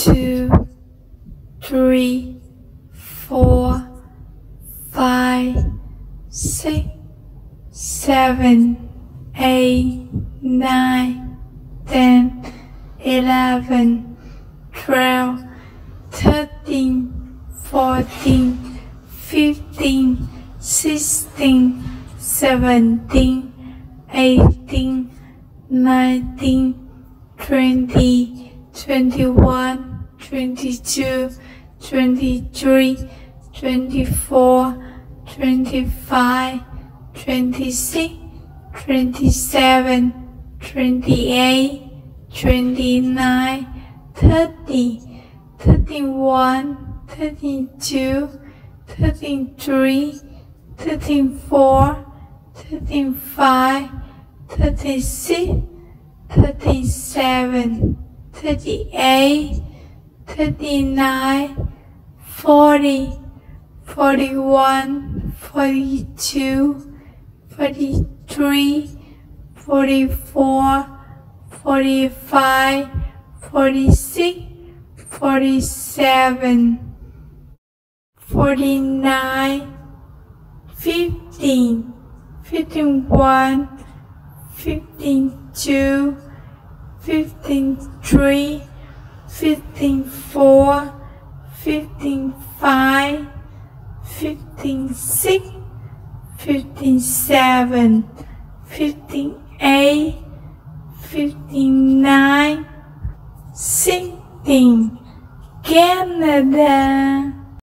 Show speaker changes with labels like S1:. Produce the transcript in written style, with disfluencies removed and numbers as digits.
S1: 2, 3, 4, 5, 6, 7, 8, 9, 10, 11, 12, 13, 14, 15, 16, 17, 18, 19, 20, 21, 22, 23, 24, 25, 26, 27, 28, 29, 30, 31, 32, 33, 34, 35, 36, 37, 38, 39, 40, 41, 42, 43, 44, 45, 46, 47, 49, 50, 51, 52, 53, 54, 55, 56, 57, 58, 59, 60. Canada.